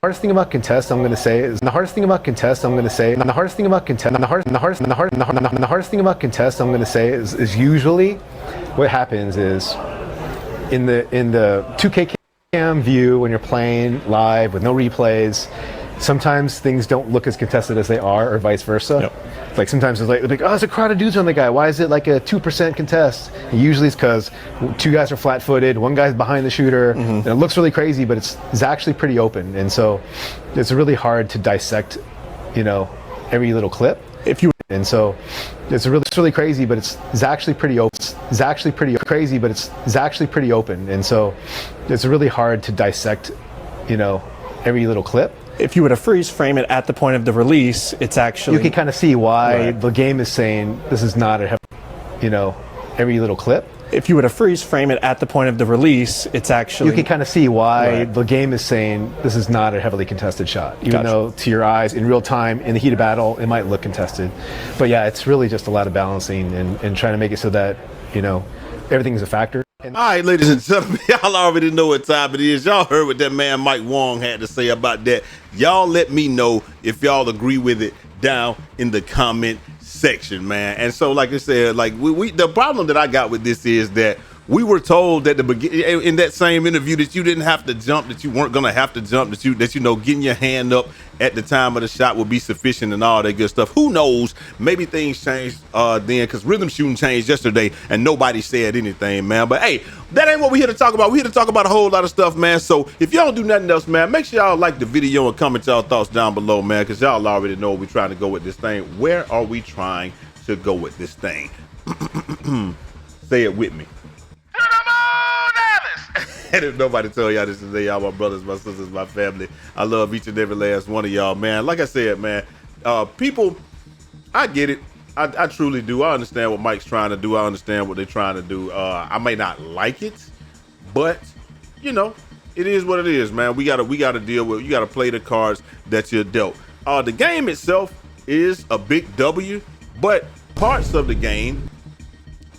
hardest thing about contests I'm gonna say is the hardest thing about contests I'm gonna say is usually what happens is in the 2K cam view when you're playing live with no replays, sometimes things don't look as contested as they are, or vice versa. Yep. Like sometimes it's like, oh, there's a crowd of dudes on the guy. Why is it like a 2% contest? And usually it's because two guys are flat-footed, one guy's behind the shooter, and it looks really crazy, but it's actually pretty open. And so it's really hard to dissect, you know, every little clip. And so it's really crazy, but it's actually pretty open. It's actually pretty crazy, but it's actually pretty open. And so it's really hard to dissect, you know, every little clip. If you were to freeze frame it at the point of the release, it's actually... You can kind of see why the game is saying this is not a, you know, every little clip. If you were to freeze frame it at the point of the release, it's actually... You can kind of see why the game is saying this is not a heavily contested shot. Even though to your eyes, in real time, in the heat of battle, it might look contested. But yeah, it's really just a lot of balancing and trying to make it so that, you know, everything is a factor. All right, ladies and gentlemen, y'all already know what time it is. Y'all heard what that man Mike Wong had to say about that. Y'all let me know if y'all agree with it down in the comment section, man. And so, like I said, like the problem that I got with this is that we were told at the beginning in that same interview that you didn't have to jump, that you weren't gonna have to jump, that you know getting your hand up at the time of the shot would be sufficient and all that good stuff. Who knows? Maybe things changed then, because rhythm shooting changed yesterday and nobody said anything, man. But hey, that ain't what we're here to talk about. We're here to talk about a whole lot of stuff, man. So if y'all don't do nothing else, man, make sure y'all like the video and comment y'all thoughts down below, man, because y'all already know where we're trying to go with this thing. Where are we trying to go with this thing? Say it with me. And if nobody tell y'all this today, y'all my brothers, my sisters, my family, I love each and every last one of y'all, man. Like I said, man, people, I get it. I truly do. I understand what Mike's trying to do. I understand what they're trying to do. I may not like it, but you know, it is what it is, man. We gotta deal with. You gotta play the cards that you're dealt. The game itself is a big W, but parts of the game,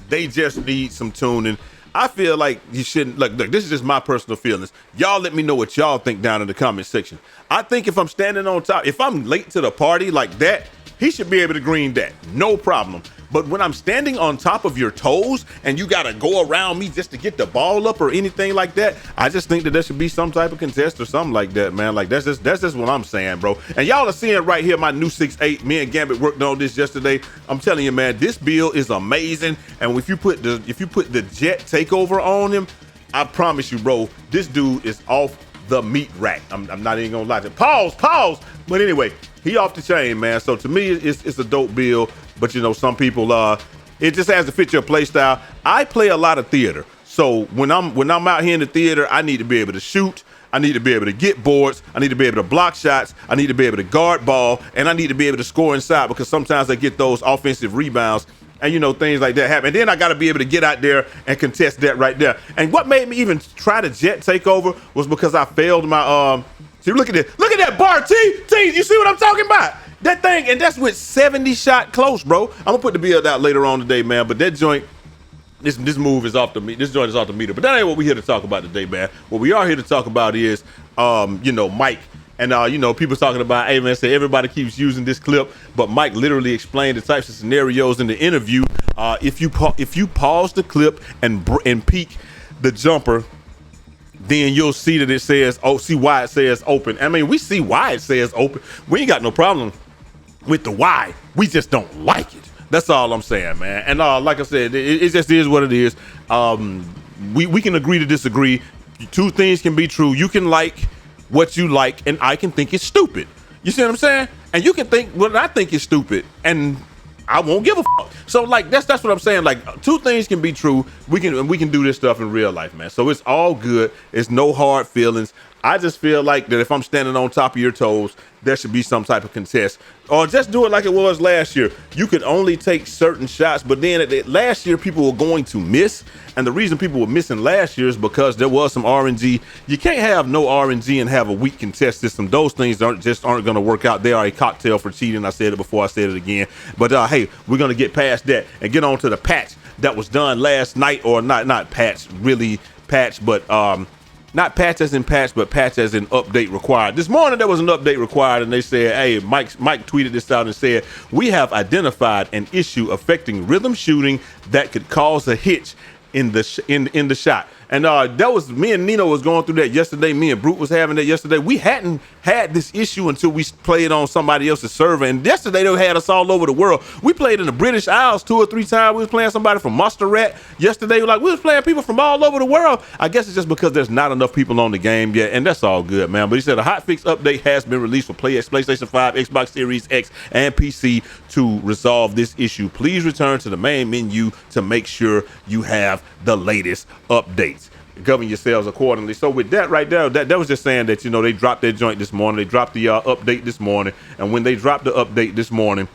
they just need some tuning. I feel like you shouldn't look, this is just my personal feelings. Y'all let me know what y'all think down in the comment section. I think if I'm standing on top, if I'm late to the party like that, he should be able to green that, no problem. But when I'm standing on top of your toes and you gotta go around me just to get the ball up or anything like that, I just think that there should be some type of contest or something like that, man. Like that's just what I'm saying, bro. And y'all are seeing right here my new 6'8". Me and Gambit worked on this yesterday. I'm telling you, man, this build is amazing. And if you put the jet takeover on him, I promise you, bro, this dude is off the meat rack. I'm not even gonna lie to you. Pause. But anyway, he off the chain, man. So to me, it's a dope build. But you know, some people, it just has to fit your play style. I play a lot of theater, so when I'm out here in the theater, I need to be able to shoot. I need to be able to get boards. I need to be able to block shots. I need to be able to guard ball, and I need to be able to score inside because sometimes I get those offensive rebounds, and you know things like that happen. And then I got to be able to get out there and contest that right there. And what made me even try to jet takeover was because I failed my See, look at that bar, T. You see what I'm talking about? That thing, and that's with 70 shot close, bro. I'm gonna put the build out later on today, man. But that joint, this move is off the meter. This joint is off the meter. But that ain't what we're here to talk about today, man. What we are here to talk about is, you know, Mike. And you know, people talking about, hey man, say everybody keeps using this clip, but Mike literally explained the types of scenarios in the interview. If you pause the clip and peek the jumper, then you'll see that it says, see why it says open. I mean, we see why it says open. We ain't got no problem with the why. We just don't like it. That's all I'm saying, man. And like I said, it just is what it is. We can agree to disagree. Two things can be true. You can like what you like, and I can think it's stupid. You see what I'm saying? And you can think what I think is stupid, and I won't give a fuck. So like that's what I'm saying. Like two things can be true. We can do this stuff in real life, man. So it's all good. It's no hard feelings. I just feel like that if I'm standing on top of your toes, there should be some type of contest, or just do it like it was last year. You could only take certain shots, but then last year people were going to miss, and the reason people were missing last year is because there was some RNG. You can't have no RNG and have a weak contest system. Those things aren't going to work out. They are a cocktail for cheating. I said it before, I said it again. But hey, we're going to get past that and get on to the patch that was done last night, or not patch, really patch, but not patch as in patch, but patch as in update required. This morning there was an update required, and they said, hey, Mike tweeted this out and said, we have identified an issue affecting rhythm shooting that could cause a hitch in the shot. And that was me and Nino was going through that yesterday. Me and Brute was having that yesterday. We hadn't had this issue until we played on somebody else's server. And yesterday they had us all over the world. We played in the British Isles 2 or 3 times. We was playing somebody from Montserrat yesterday. We was playing people from all over the world. I guess it's just because there's not enough people on the game yet, and that's all good, man. But he said a hotfix update has been released for PlayStation 5, Xbox Series X, and PC to resolve this issue. Please return to the main menu to make sure you have the latest updates. Govern yourselves accordingly. So with that right there, that was just saying that, you know, they dropped their joint this morning. They dropped the update this morning. And when they dropped the update this morning,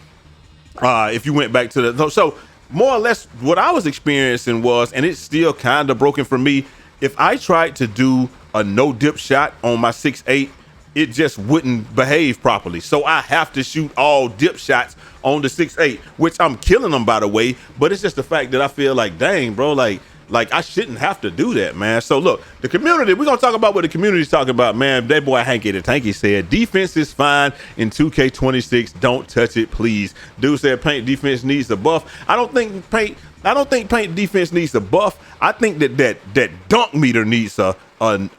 if you went back to the, so more or less what I was experiencing was, and it's still kind of broken for me, if I tried to do a no dip shot on my 6.8, it just wouldn't behave properly. So I have to shoot all dip shots on the 6.8, which I'm killing them, by the way. But it's just the fact that I feel like, dang, bro, like I shouldn't have to do that, man. So look, the community, we're gonna talk about what the community's talking about, man. That boy Hanky the Tanky said, defense is fine in 2K26. Don't touch it, please. Dude said paint defense needs a buff. I don't think paint defense needs a buff. I think that dunk meter needs an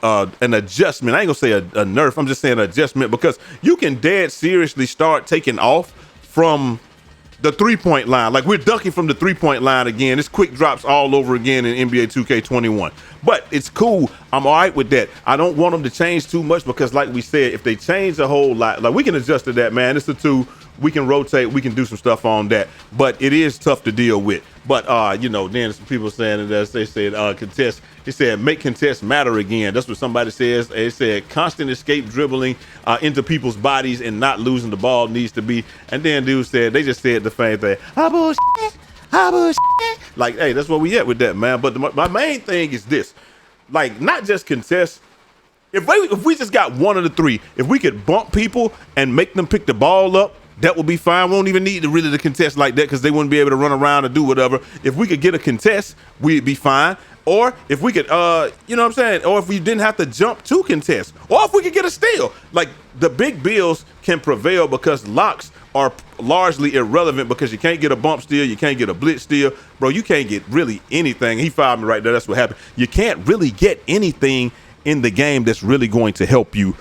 adjustment. I ain't gonna say a nerf. I'm just saying adjustment, because you can dead seriously start taking off from the 3-point line. Like, we're dunking from the 3-point line again. It's quick drops all over again in NBA 2K21. But it's cool. I'm all right with that. I don't want them to change too much, because like we said, if they change a whole lot, like, we can adjust to that, man. It's a 2. We can rotate. We can do some stuff on that. But it is tough to deal with. But, you know, then some people saying that they said contest. He said, make contests matter again. That's what somebody says. They said constant escape dribbling into people's bodies and not losing the ball needs to be. And then dude said, they just said the same thing. Ah, bullshit. Ah, bullshit. Like, hey, that's where we at with that, man. But my main thing is this. Like, not just contests. If we just got one of the 3, if we could bump people and make them pick the ball up, that would be fine. We won't even need to really the contest like that, because they wouldn't be able to run around and do whatever. If we could get a contest, we'd be fine. Or if we could, you know what I'm saying? Or if we didn't have to jump to contest. Or if we could get a steal. Like, the big bills can prevail because locks are largely irrelevant, because you can't get a bump steal. You can't get a blitz steal. Bro, you can't get really anything. He fired me right there. That's what happened. You can't really get anything in the game that's really going to help you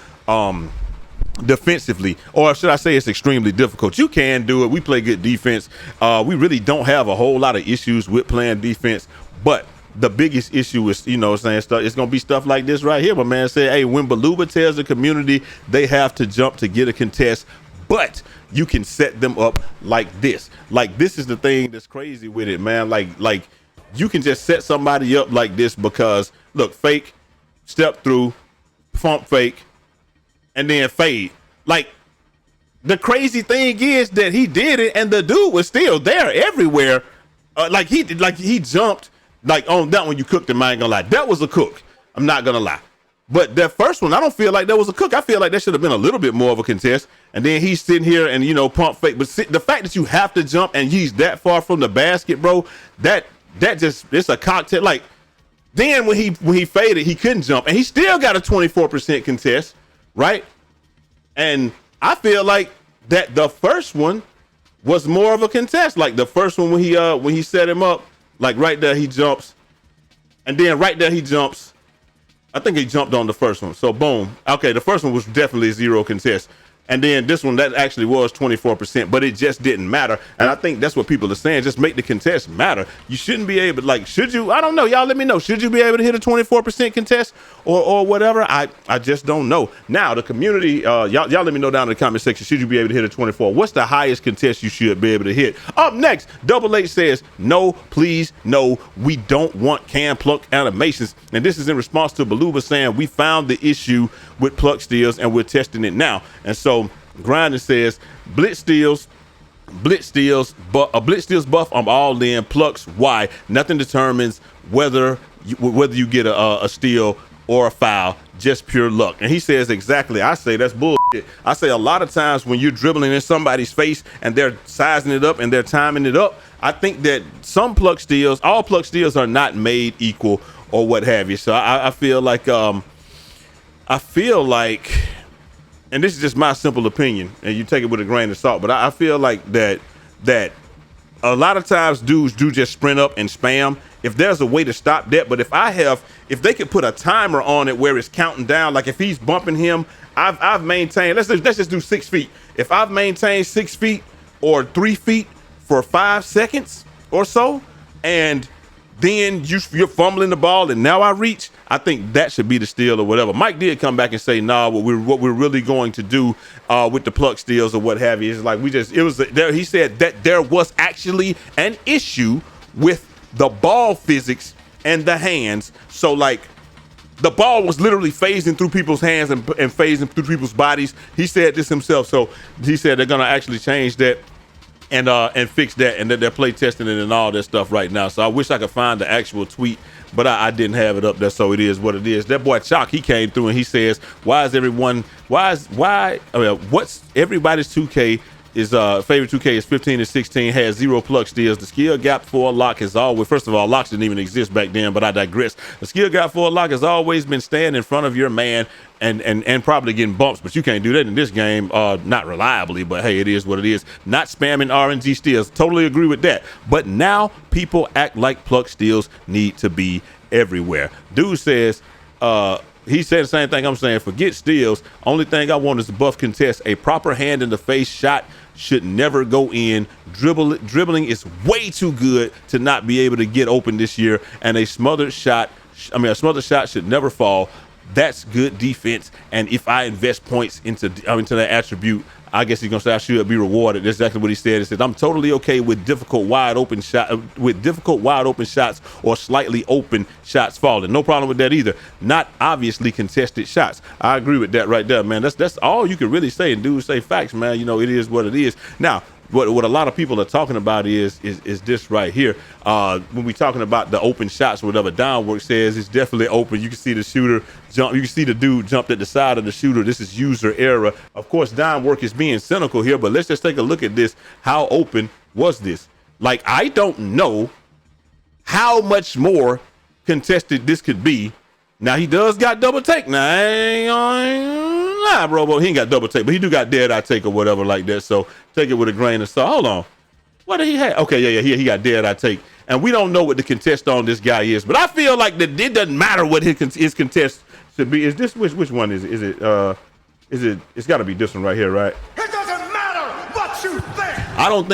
defensively, or should I say it's extremely difficult. You can do it. We play good defense. We really don't have a whole lot of issues with playing defense, but the biggest issue is, you know, saying stuff. It's gonna be stuff like this right here. My man said, hey, when Beluba tells the community they have to jump to get a contest, but you can set them up like this. Like, this is the thing that's crazy with it, man. Like you can just set somebody up like this, because look, fake, step through, pump fake, and then fade. Like, the crazy thing is that he did it, and the dude was still there everywhere. Like he jumped. Like, on that one, you cooked him. I ain't gonna lie. That was a cook. I'm not gonna lie. But that first one, I don't feel like that was a cook. I feel like that should have been a little bit more of a contest. And then he's sitting here and, you know, pump fake. But the fact that you have to jump and he's that far from the basket, bro, that just, it's a cocktail. Like, then when he faded, he couldn't jump, and he still got a 24% contest, right? And I feel like that the first one was more of a contest. Like, the first one when he set him up, like right there he jumps, and then right there he jumps. I think he jumped on the first one. So boom. Okay, the first one was definitely 0 contest. And then this one, that actually was 24%, but it just didn't matter. And I think that's what people are saying. Just make the contest matter. You shouldn't be able, like, should you? I don't know. Y'all let me know. Should you be able to hit a 24% contest or whatever? I just don't know. Now, the community, y'all let me know down in the comment section. Should you be able to hit a 24? What's the highest contest you should be able to hit? Up next, Double H says, no, please, no. We don't want cam pluck animations. And this is in response to Beluba saying, we found the issue with pluck steals and we're testing it now. And so Grinding says, blitz steals, but a blitz steals buff, I'm all in. Plucks, why? Nothing determines whether you get a steal or a foul, just pure luck. And he says exactly, I say that's bullshit. I say a lot of times when you're dribbling in somebody's face and they're sizing it up and they're timing it up, I think that some pluck steals, all pluck steals are not made equal or what have you. So I feel like I feel like, and this is just my simple opinion, and you take it with a grain of salt, but I feel like that a lot of times dudes do just sprint up and spam. If there's a way to stop that, but if they could put a timer on it where it's counting down, like if he's bumping him, I've maintained, let's just do 6 feet. If I've maintained 6 feet or 3 feet for 5 seconds or so, and then you're fumbling the ball and now I reach, I think that should be the steal or whatever. Mike did come back and say, nah, what we're really going to do with the pluck steals or what have you is like, he said that there was actually an issue with the ball physics and the hands. So like the ball was literally phasing through people's hands and phasing through people's bodies. He said this himself. So he said they're going to actually change that and fix that, and that they're play testing it and all that stuff right now. So I wish I could find the actual tweet, but I didn't have it up there. So it is what it is. That boy Chalk, he came through and he says, what's everybody's 2K is favorite 2K is 15 and 16, has 0 pluck steals. The skill gap for a lock has always, first of all, locks didn't even exist back then, but I digress. The skill gap for a lock has always been staying in front of your man and probably getting bumps, but you can't do that in this game, not reliably, but hey, it is what it is. Not spamming RNG steals, totally agree with that. But now people act like pluck steals need to be everywhere. Dude says, he said the same thing I'm saying, forget steals. Only thing I want is the buff contest. A proper hand in the face shot should never go in. Dribbling is way too good to not be able to get open this year, and a smothered shot should never fall. That's good defense, and if I invest points into that attribute, I guess he's gonna say I should be rewarded. That's exactly what he said. He said, I'm totally okay with difficult wide open shots or slightly open shots falling. No problem with that either. Not obviously contested shots. I agree with that right there, man. That's all you can really say, and dudes say facts, man. You know, it is what it is. Now, what a lot of people are talking about is this right here. When we talking about the open shots or whatever, Downwork says it's definitely open. You can see the shooter jump. You can see the dude jumped at the side of the shooter. This is user error. Of course, Downwork is being cynical here, but let's just take a look at this. How open was this? Like, I don't know how much more contested this could be. Now, he does got double take. Nah, bro, he ain't got double take, but he do got dead eye take or whatever like that. So take it with a grain of salt. Hold on. What did he have? Okay, yeah, he got dead eye take. And we don't know what the contest on this guy is, but I feel like that it doesn't matter what his contest should be. Is this, which one is it? It's got to be this one right here, right? It doesn't matter what you think. I don't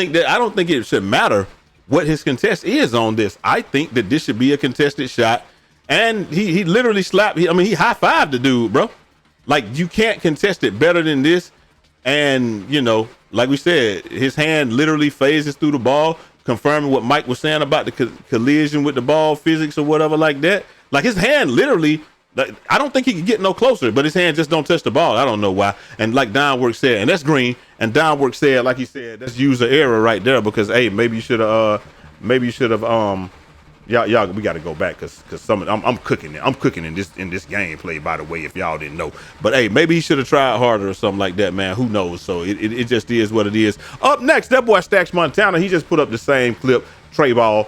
think it should matter what his contest is on this. I think that this should be a contested shot. And he literally slapped, he high-fived the dude, bro. Like, you can't contest it better than this. And, you know, like we said, his hand literally phases through the ball, confirming what Mike was saying about the collision with the ball physics or whatever like that. Like, his hand literally, like, I don't think he could get no closer, but his hand just don't touch the ball. I don't know why. And like Downwork said, and that's green, and Downwork said, like he said, that's user error right there, because, hey, maybe you should have, y'all, we got to go back because I'm cooking it. I'm cooking in this gameplay, by the way, if y'all didn't know. But hey, maybe he should have tried harder or something like that, man. Who knows? So it just is what it is. Up next, that boy Stacks Montana. He just put up the same clip. Trey Ball,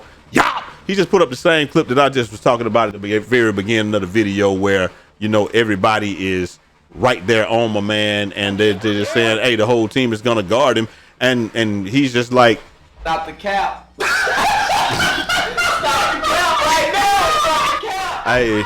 he just put up the same clip that I just was talking about at the very beginning of the video, where, you know, everybody is right there on my man, and they're just saying, hey, the whole team is gonna guard him, and he's just like, stop the cap. Hey,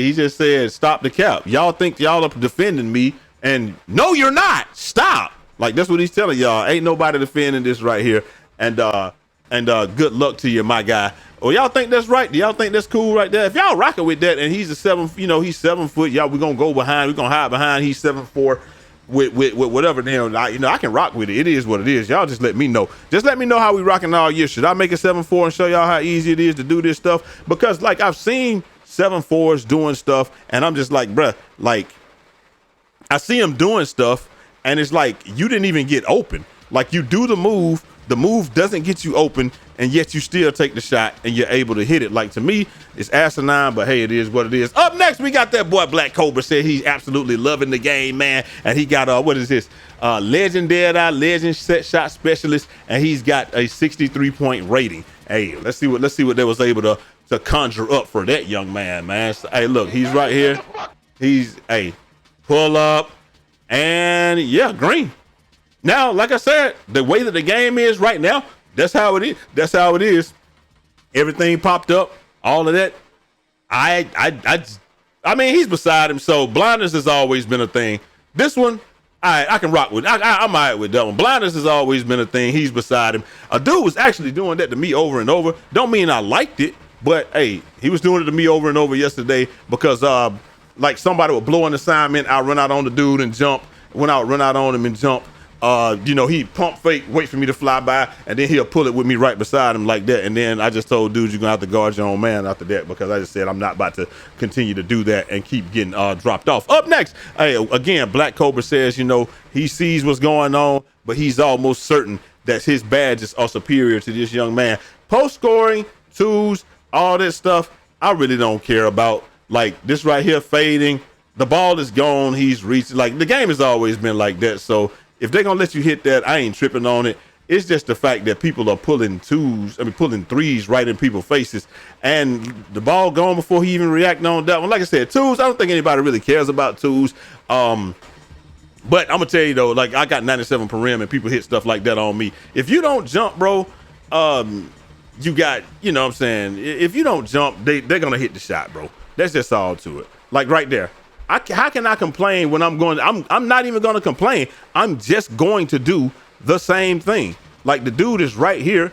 he just said, stop the cap. Y'all think y'all are defending me, and no, you're not. Stop. Like, that's what he's telling y'all. Ain't nobody defending this right here. And good luck to you, my guy. Oh, y'all think that's right? Do y'all think that's cool right there? If y'all rocking with that, and he's he's 7 foot, y'all, we're gonna go behind, we're gonna hide behind. He's 7'4". With whatever, I can rock with it. It is what it is. Y'all just let me know. Just let me know how we rocking all year. Should I make a 7'4" and show y'all how easy it is to do this stuff? Because, like, I've seen 7'4s doing stuff, and I'm just like, bruh, like, I see them doing stuff, and it's like, you didn't even get open. Like, you do the move doesn't get you open, and yet you still take the shot and you're able to hit it. Like, to me, it's asinine, but hey, it is what it is. Up next, we got that boy Black Cobra. Said he's absolutely loving the game, man. And he got what is this? Legend Dead Eye, Legend Set Shot Specialist, and he's got a 63-point rating. Hey, let's see what they was able to conjure up for that young man, man. So, hey, look, he's right here. He's a pull up, and yeah, green. Now, like I said, the way that the game is right now, that's how it is. That's how it is. Everything popped up, all of that. I mean, he's beside him, so blindness has always been a thing. This one, I can rock with. I'm all right with that one. Blindness has always been a thing. He's beside him. A dude was actually doing that to me over and over. Don't mean I liked it, but hey, he was doing it to me over and over yesterday because like somebody would blow an assignment, I'll run out on the dude and jump. When I would run out on him and jump, you know, he pump fake, wait for me to fly by, and then he'll pull it with me right beside him like that. And then I just told dude, you're gonna have to guard your own man after that, because I just said I'm not about to continue to do that and keep getting dropped off. Up next, hey, again, Black Cobra says, you know, he sees what's going on, but he's almost certain that his badges are superior to this young man. Post scoring, twos, all that stuff, I really don't care about. Like this right here, fading, the ball is gone, he's reaching. Like the game has always been like that. So if they're gonna let you hit that, I ain't tripping on it. It's just the fact that people are pulling pulling threes right in people's faces, and the ball gone before he even reacted on that one. Like I said, twos, I don't think anybody really cares about twos. But I'm gonna tell you though, like I got 97 per rim and people hit stuff like that on me. If you don't jump, bro, you got, you know what I'm saying? If you don't jump, they're gonna hit the shot, bro. That's just all to it. Like right there. How can I complain when I'm not even going to complain. I'm just going to do the same thing. Like the dude is right here.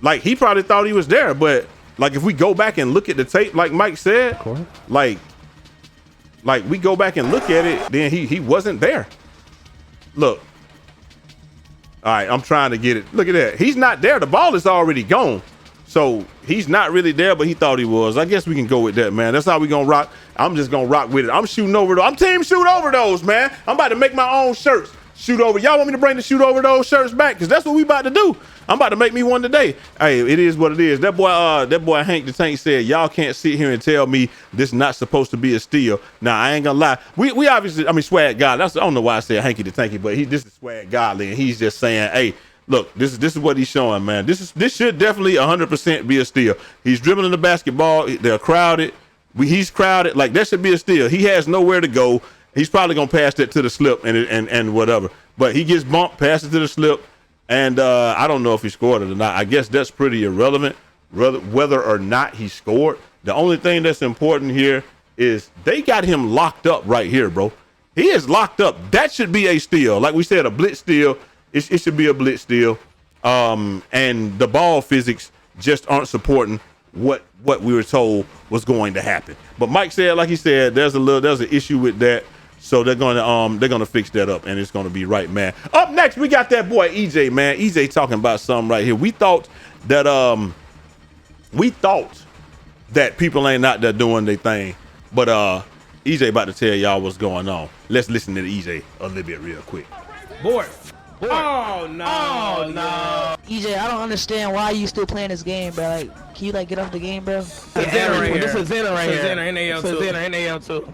Like he probably thought he was there, but like if we go back and look at the tape, like Mike said, like we go back and look at it, then he wasn't there. Look. All right, I'm trying to get it. Look at that. He's not there. The ball is already gone. So he's not really there, but he thought he was. I guess we can go with that, man. That's how we gonna rock. I'm just gonna rock with it. I'm shooting over those. I'm team shoot over those, man. I'm about to make my own shirts. Shoot over. Y'all want me to bring the shoot over those shirts back? Because that's what we about to do. I'm about to make me one today. Hey, it is what it is. That boy Hank the Tank said, y'all can't sit here and tell me this is not supposed to be a steal. Now, I ain't gonna lie. We obviously, I mean, Swag God. I don't know why I said Hanky the Tanky, but this is Swag Godly, and he's just saying, hey, look, this is what he's showing, man. This should definitely 100% be a steal. He's dribbling the basketball. They're crowded. He's crowded. Like that should be a steal. He has nowhere to go. He's probably gonna pass that to the slip and whatever. But he gets bumped, passes to the slip, and I don't know if he scored it or not. I guess that's pretty irrelevant, whether or not he scored. The only thing that's important here is they got him locked up right here, bro. He is locked up. That should be a steal. Like we said, a blitz steal. It should be a blitz steal. And the ball physics just aren't supporting what we were told was going to happen. But Mike said, like he said, there's an issue with that. So they're gonna fix that up, and it's gonna be right, man. Up next, we got that boy EJ, man. EJ talking about something right here. We thought that people ain't out there doing their thing, but EJ about to tell y'all what's going on. Let's listen to EJ a little bit real quick. Board. Oh no! Oh no! EJ, I don't understand why you still playing this game, bro. Like, can you like get off the game, bro? This is Zena right here. Zena NAL2.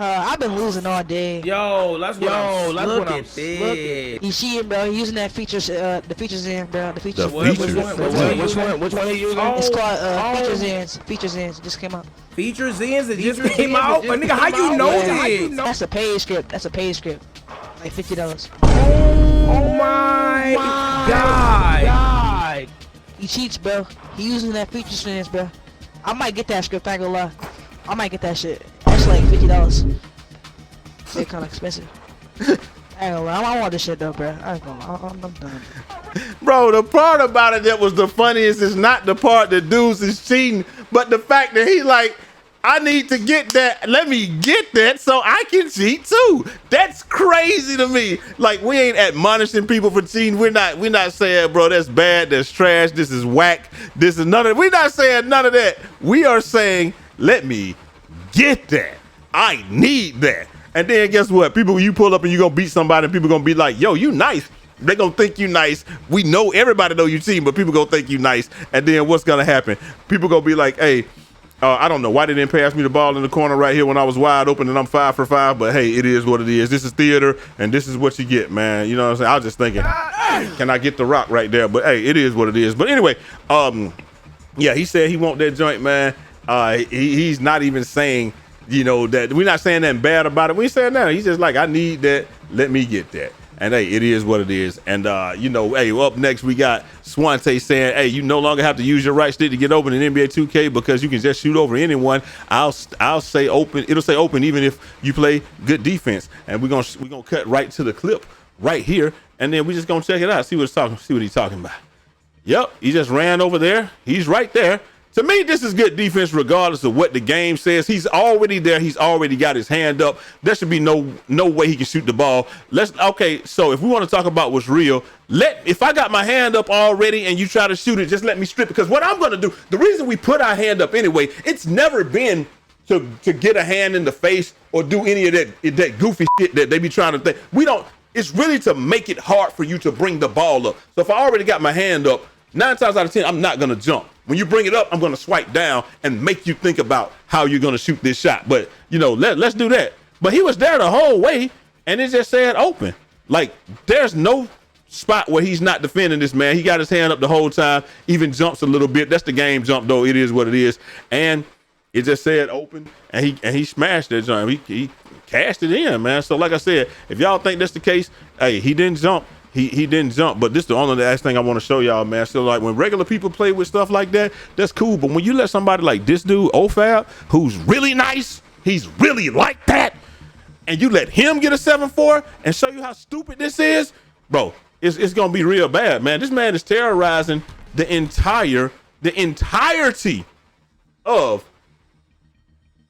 I've been losing all day. Yo, that's what I'm looking. You see him, bro? He's using that features, the features in, bro. The features. Which one he using? It's called features ends. Features ends. It just came out. Features ends. It just came out. But nigga, how you know this? That's a paid script. That's a paid script. Like $50. Oh my God! He cheats, bro. He using that features ends, bro. I might get that script. I ain't gonna lie. I might get that shit. That's like $50. They're kind of expensive. I ain't gonna lie. I want this shit though, bro. I ain't gonna lie. I'm done. Bro, the part about it that was the funniest is not the part that dudes is cheating, but the fact that he like, I need to get that. Let me get that so I can cheat too. That's crazy to me. Like, we ain't admonishing people for cheating. We're not saying, bro, that's bad, that's trash, this is whack, this is none of. We're not saying none of that. We are saying, let me get that. I need that. And then guess what? People, you pull up and you gonna beat somebody, and people gonna be like, yo, you nice. They gonna think you nice. We know everybody know you cheating, but people gonna think you nice. And then what's gonna happen? People gonna be like, hey, I don't know why they didn't pass me the ball in the corner right here when I was wide open and I'm 5 for 5, but hey, it is what it is. This is theater, and this is what you get, man. You know what I'm saying? I was just thinking, can I get the rock right there? But hey, it is what it is. But anyway, yeah, he said he want that joint, man. He's not even saying you know, that we're not saying nothing bad about it. We ain't saying nothing. He's just like, I need that. Let me get that. And hey, it is what it is. And you know, hey, up next we got Swante saying, hey, you no longer have to use your right stick to get open in NBA 2K because you can just shoot over anyone. I'll say open. It'll say open even if you play good defense. And we're gonna cut right to the clip right here, and then we just gonna check it out. See what he's talking about. Yep, he just ran over there. He's right there. To me, this is good defense regardless of what the game says. He's already there. He's already got his hand up. There should be no way he can shoot the ball. Okay, so if we want to talk about what's real, if I got my hand up already and you try to shoot it, just let me strip, because what I'm going to do, the reason we put our hand up anyway, it's never been to get a hand in the face or do any of that goofy shit that they be trying to think. It's really to make it hard for you to bring the ball up. So if I already got my hand up, 9 times out of 10, I'm not going to jump. When you bring it up, I'm going to swipe down and make you think about how you're going to shoot this shot. But, you know, let's do that. But he was there the whole way, and it just said open. Like, there's no spot where he's not defending this man. He got his hand up the whole time, even jumps a little bit. That's the game jump, though. It is what it is. And it just said open, and he smashed that jump. He cashed it in, man. So, like I said, if y'all think that's the case, hey, he didn't jump. He didn't jump, but this is the only last thing I want to show y'all, man. So like when regular people play with stuff like that, that's cool. But when you let somebody like this dude, OFAB, who's really nice, he's really like that, and you let him get a 7-4 and show you how stupid this is, bro, it's gonna be real bad, man. This man is terrorizing the entirety of,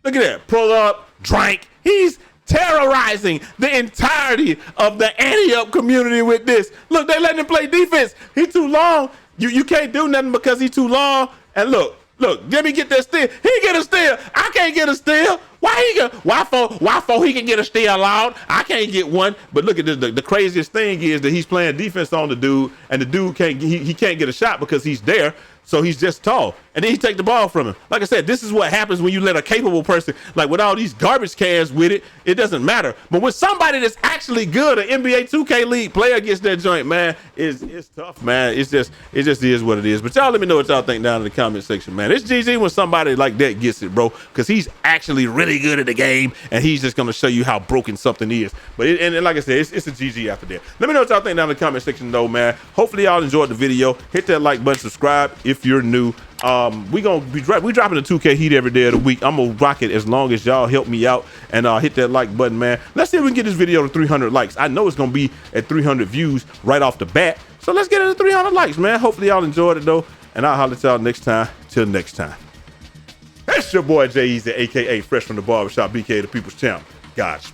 look at that, pull up, drink. He's terrorizing the entirety of the anti-up community with this. Look, they letting him play defense. He too long. You can't do nothing because he too long. And look, let me get that steal. He get a steal. I can't get a steal. Why for he can get a steal allowed? I can't get one. But look at this. The craziest thing is that he's playing defense on the dude, and the dude can't get a shot because he's there. So he's just tall, and then he take the ball from him. Like I said, this is what happens when you let a capable person, like with all these garbage cans with it, it doesn't matter. But when somebody that's actually good, an NBA 2K League player gets that joint, man, it's tough, man. It just is what it is. But y'all let me know what y'all think down in the comment section, man. It's GG when somebody like that gets it, bro, because he's actually really good at the game, and he's just gonna show you how broken something is. But and like I said, it's a GG after that. Let me know what y'all think down in the comment section, though, man. Hopefully y'all enjoyed the video. Hit that like button, subscribe if you're new. We dropping the 2K heat every day of the week. I'm gonna rock it as long as y'all help me out and hit that like button, man. Let's see if we can get this video to 300 likes. I know it's gonna be at 300 views right off the bat, so let's get it to 300 likes, man. Hopefully y'all enjoyed it, though, and I'll holler at y'all next time. Till next time, it's your boy Jay Easy, aka Fresh from the Barbershop, BK the People's Champ. Godspeed.